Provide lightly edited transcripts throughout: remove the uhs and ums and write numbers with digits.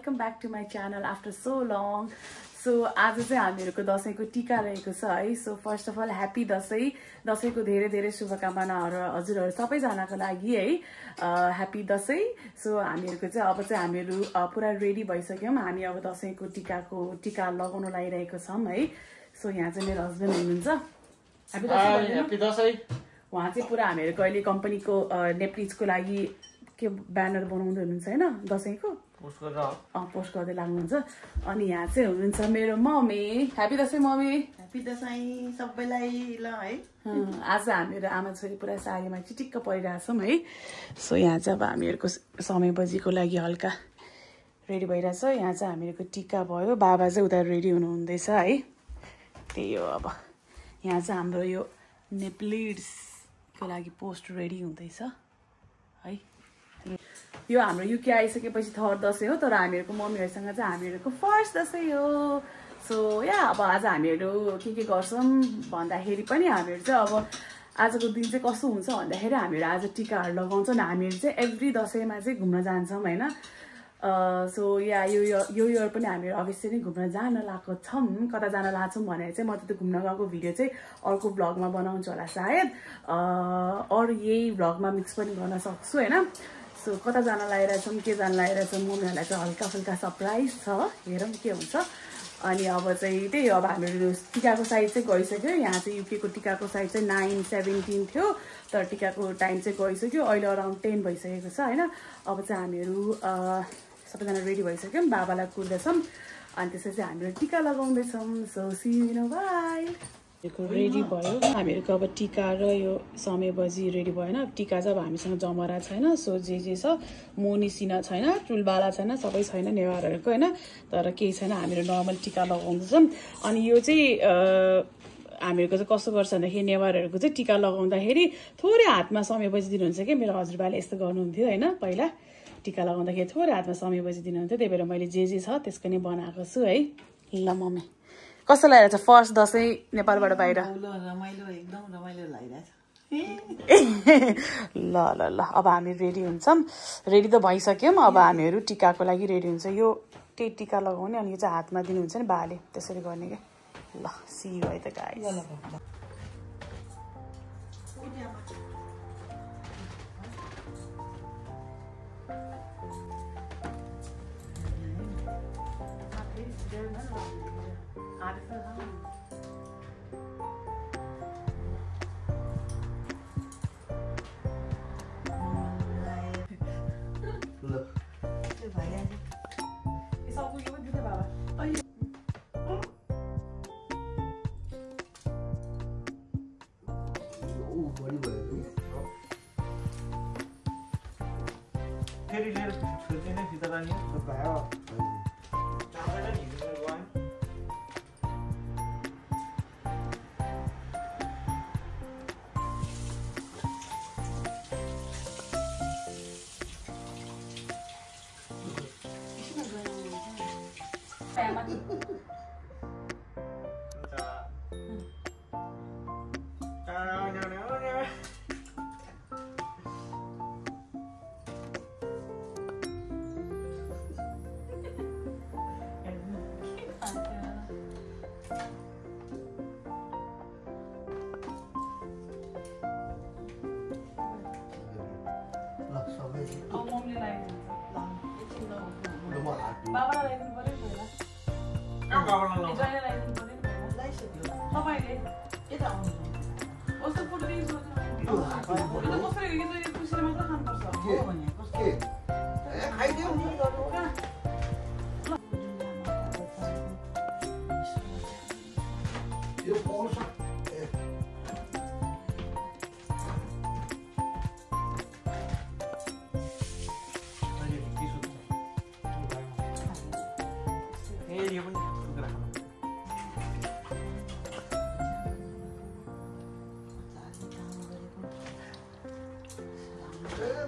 Welcome back to my channel after so long so आज चाहिँ हामीहरूको दसैँको टिका रहेको छ है so first of all happy Dashain दसैँको धेरै धेरै शुभकामनाहरू हजुरहरू सबैजनाको लागि है ह्याप्पी दसैँ सो हामीहरूको चाहिँ अब चाहिँ हामीहरू पुरा रेडी भइसक्यौँ हामी अब दसैँको टिका लगाउन लागिरहेको छौँ है सो यहाँ चाहिँ मेरो हस्बेन्ड हुनुहुन्छ ह्याप्पी दसैँ उहाँ चाहिँ पुरा हामीहरूको अहिले कम्पनीको नेप्लिजको लागि के ब्यानर बनाउँदै हुनुहुन्छ हैन दसैँको पोस्ट गर्दै लाग्नुहुन्छ अनि यहाँ चाहिँ हुनुहुन्छ मेरो mummy happy Dashain mummy happy Dashain सबैलाई ल है आज हामीहरू आमा छोरी पुरा साडीमा चिटिक्क परिरहेछौँ है सो यहाँ चाहिँ अब हामीहरूको समय बजीको लागि हल्का रेडी भइरहेछ यहाँ चाहिँ हामीहरूको टिका भयो बाबा चाहिँ उता रेडी हुनुहुँदैछ है त्यही हो अब यहाँ चाहिँ हाम्रो यो नेप्लिड्सको लागि पोस्ट रेडी हुँदैछ है यो हाम्रो युके आइसकेपछि थर्ड दसैँ हो तर हामीहरूको मम्मीहरूसँग चाहिँ हामीहरूको फर्स्ट दसैँ हो सो या अब आज हामीहरू के गर्छौँ भन्दाखेरि पनि हामीहरू चाहिँ अब आजको दिन चाहिँ कस्तो हुन्छ भन्दाखेरि हामीहरू आज टिकाहरू लगाउँछौँ हामीहरू चाहिँ एभ्री दसैँमा चाहिँ घुम्न जान्छौँ होइन सो या यो इयर पनि हामीहरू अवश्य नै घुम्न जान लागेको छौँ कता जान लाग्छौँ भनेर चाहिँ म त त्यो घुम्न गएको भिडियो चाहिँ अर्को भ्लगमा बनाउँछु होला सायद अरू यही भ्लगमा मिक्स पनि गर्न सक्छु होइन सो कता जान लागिरहेछौँ के जान लागिरहेछौँ मम्मीहरूलाई चाहिँ हल्का फुल्का सरप्राइज छ हेरौँ के हुन्छ अनि अब चाहिँ त्यही हो अब हामीहरू टिकाको साइज चाहिँ गइसक्यो यहाँ चाहिँ युकेको टिकाको साइज चाहिँ 9-17 थियो तर टिकाको टाइम चाहिँ गइसक्यो अहिले अराउन्ड 10 भइसकेको छ होइन अब चाहिँ हामीहरू सबैजना रेडी भइसक्यौँ बाबालाई कुर्दैछौँ अनि त्यसपछि हामीहरू टिका लगाउँदैछौँ so see you bye ready भयो हामीहरूको अब टिका र यो समय बजी रेडी भएन टिका चाहिँ अब हामीसँग जमरा छैन सो जे छ मोनी सिना छैन टुलबाला छैन सबै छैन नेवारहरूको होइन तर केही छैन हामीहरू नर्मल टिका लगाउँदैछौँ अनि यो चाहिँ हामीहरूको चाहिँ कस्तो गर्छ भन्दाखेरि नेवारहरूको चाहिँ टिका लगाउँदाखेरि थोरै हातमा समय बजी दिनुहुन्छ कि मेरो हजुरबाले यस्तो गर्नुहुन्थ्यो होइन पहिला टिका लगाउँदाखेरि थोरै हातमा समय बजी दिनुहुन्थ्यो त्यही भएर मैले जे छ त्यसको नै बनाएको छु है ल मम्मी कस्तो लागिरहेछ फर्स्ट दसैँ नेपालबाट बाहिर रमाइलो एकदम रमाइलो लागिरहेछ ल ल ल अब हामी रेडी हुन्छौँ रेडी त भइसक्यौँ अब हामीहरू टिकाको लागि रेडी हुन्छ यो त्यही टिका लगाउने अनि यो चाहिँ हातमा दिनुहुन्छ नि बाले त्यसरी गर्ने क्या ल सी है त गाइस फेरि लिएर छुर्किने फिता रानी भयो चाँदैन नि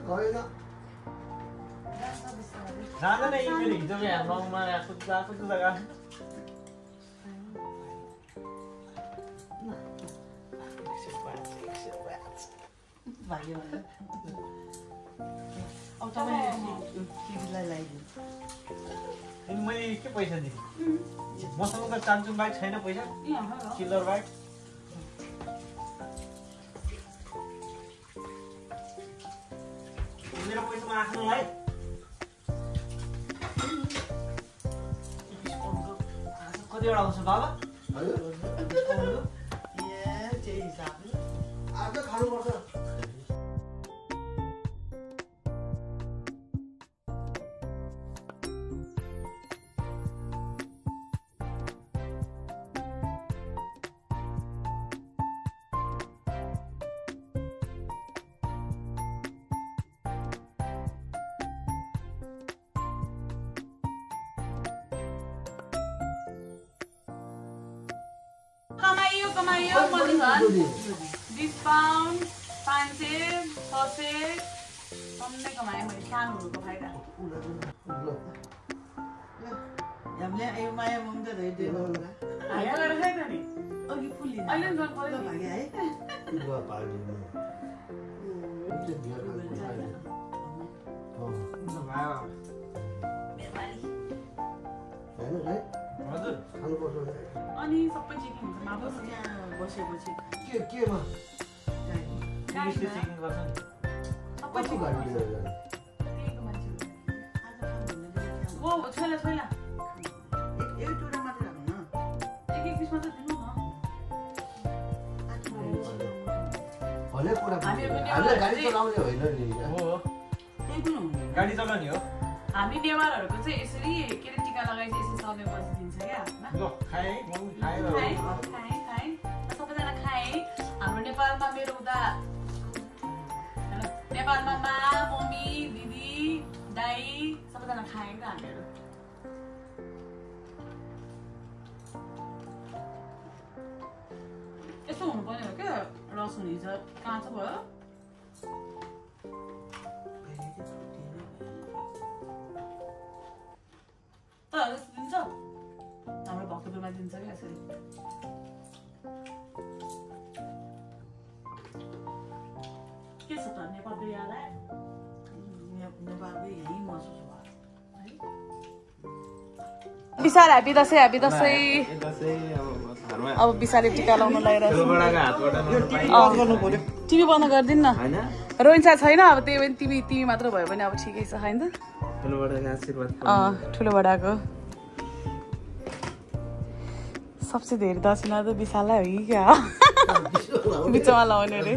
गयो जाँदैन यी मेरो हिजो यहाँ रङमा आएको जग्गा भाग्यो टिभीलाई लगाइदिन्छु अनि मैले के पैसा दिएँ मसँग त चान्चुन बाइक छैन पैसा किलर बाइक मेरो पैसामा आफ्नोलाई कतिवटा आउँछ बाबा त्यही हिसाबले आज खानुपर्छ कमाइयो मैले झन् 20 पाउन्ड 500 600 कम्मै कमाएँ मैले सानो हुनुको फाइदा हामीले आयो माया ममता धैर्य हाया गरेर खाइ त नि अघि फुली अहिले पनि गर्नु पर्यो नि भाग्यो है अनि सबै चेकिङ हुन्छ माबस त्यहाँ बसेपछि केमा पुलिसले चेकिङ गर्छ नि सबै कति गाडी लिएर जाने त्यहीको मान्छे आज खानु हो छोइला छोइला एक टुरा मात्र राख्नु न एक पिस मात्र दिनु न भले कुरा हामीहरू पनि हामीले गाडी चलाउने होइन नि हो त्यही पनि हुँदैन गाडी चलाउने हो हामी नेवारहरूको चाहिँ यसरी के अरे टिका लगाएपछि यसरी समय बसिदिन्छ क्या ल खाएँ म खाएँ खाएँ सबैजना खाएँ हाम्रो नेपालमा मेरो उता नेपालमा मा मम्मी दिदी दाई सबैजना खाएँ क्या हामीहरू यस्तो हुनुपर्ने हो क्या लसुन हिजो काँचो भयो त दिन्छ हाम्रो भक्तपुरमा दिन्छ क्या यसरी के छ त नेपाल बिहार नेपालकै यहीँ महसुस भयो विशाल ह्याप्पी दसैँ अब विशालले टिका लाउनु लगाइरहेको टिभी बन्द गरिदिनु न रोइन्छ छैन अब त्यही पनि तिमी मात्र भयो भने अब ठिकै छ होइन ठुलो बडाको सबसे धेरै दक्षिणा त विशालै हो कि क्या बिचमा लाउने अरे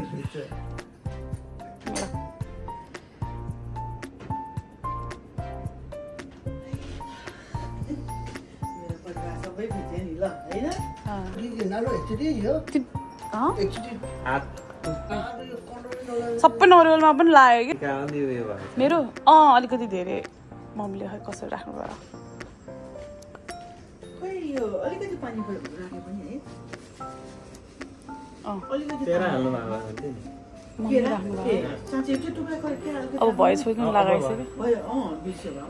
मेरो परिवार सबै भिज्यो नि ल होइन सबै नरिवलमा पनि लाग्यो कि मेरो अलिकति धेरै मम्मीले खै कसरी राख्नु भयो खोइ यो अलिकति पानी राखे पनि है अलिकति मम्मीले राख्नु भयो साँच्चै त्यो टुक्रा खोइ के अलिकति अब भयो छोइकन लगाइसक्यो भयो बिर्स्यो भयो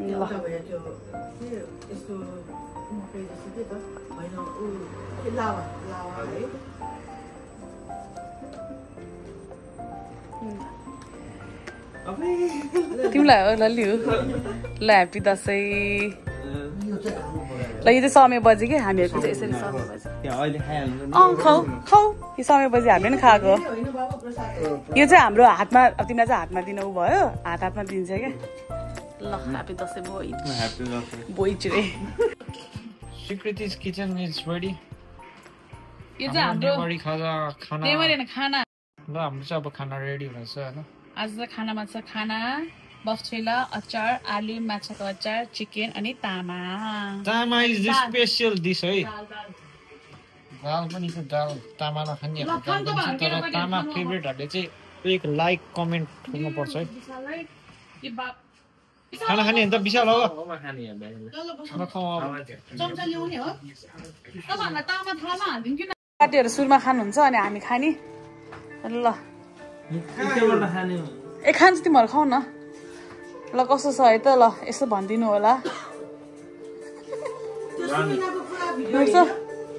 ल भयो त्यो के यस्तो मकै जस्तो के त होइन ऊ के लावा है तिमीलाई हो लल्ली हो ल ह्याप्पी दसैँ ल यो चाहिँ समय बजी क्या हामीहरूको चाहिँ यसरी समय बजी खाऊ खाऊ यो समय बजी हामीले पनि खाएको हो होइन बाबा प्रसाद यो चाहिँ हाम्रो हातमा अब तिमीलाई चाहिँ हातमा दिनु भयो हातमा दिन्छ क्या ल ह्याप्पी दसैँ बोइ चिरे Secreti's kitchen is ready. यो चाहिँ हाम्रो खाना खाना ल हाम्रो चाहिँ अब खाना रेडी हुँदैछ हैन आज त खानामा छ खाना बफछेला अचार आलु माछाको अचार चिकन अनि तामा तामा इज द स्पेशल डिश है दाल पनि छ दाल तामा नखाने तर तामा फेभरेटहरुले चाहिँ एक लाइक कमेन्ट गर्नु पर्छ है खाना खाने नि त विशाल हो पार्टीहरू सुरुमा खानुहुन्छ अनि हामी खाने ल ए खान्छ तिमीहरू खाऊ न ल कस्तो छ है त ल यसो भनिदिनु होला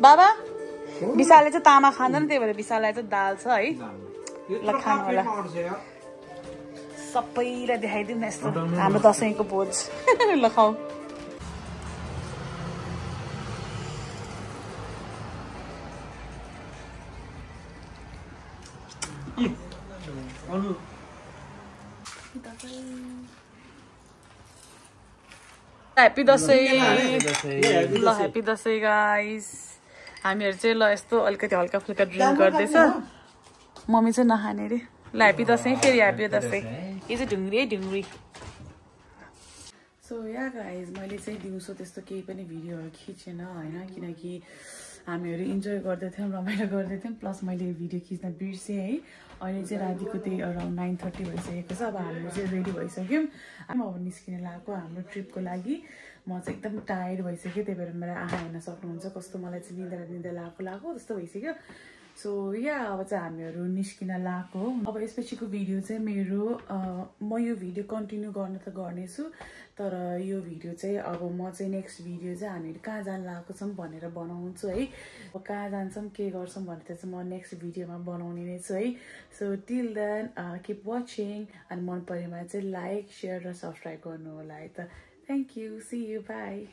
बाबा विशालले चाहिँ तामा खाँदैन त्यही भएर विशाललाई चाहिँ दाल छ है ल खानु होला सबैलाई देखाइदिउँ न यस्तो हाम्रो दसैँको भोज ल खाऊ ह्याप्पी दसैँ ल ह्याप्पी दसैँ गाइस हामीहरू चाहिँ ल यस्तो अलिकति हल्का फुल्का ड्रिङ्क गर्दैछ मम्मी चाहिँ नखाने रे ल ह्याप्पी दसैँ फेरि ह्याप्पी दसैँ यो चाहिँ ढुङ्ग्री सो या गाइज मैले चाहिँ दिउँसो त्यस्तो केही पनि भिडियोहरू खिचेन होइन किनकि हामीहरू इन्जोय गर्दै थियौँ रमाइलो गर्दै थियौँ प्लस मैले भिडियो खिच्न बिर्सेँ है अहिले चाहिँ रातिको त्यही अराउन्ड 9:30 भइसकेको छ अब हाम्रो चाहिँ रेडी भइसक्यौँ अब निस्किन लागेको हाम्रो ट्रिपको लागि म चाहिँ एकदम टायर्ड भइसक्यो त्यही भएर मेरो आँखा हेर्न सक्नुहुन्छ कस्तो मलाई चाहिँ निद्रा लागेको जस्तो भइसक्यो सो या अब चाहिँ हामीहरू निस्किन लागेको अब यसपछिको भिडियो चाहिँ मेरो म यो भिडियो कन्टिन्यू गर्न त गर्नेछु तर यो भिडियो चाहिँ अब म चाहिँ नेक्स्ट भिडियो चाहिँ हामीहरू कहाँ जान लागेको छौँ भनेर बनाउँछु है अब कहाँ जान्छौँ के गर्छौँ भनेर चाहिँ म नेक्स्ट भिडियोमा बनाउने नै छु है so till then keep watching अनि मन परेमा चाहिँ लाइक सेयर र सब्सक्राइब गर्नु होला है त thank you see you by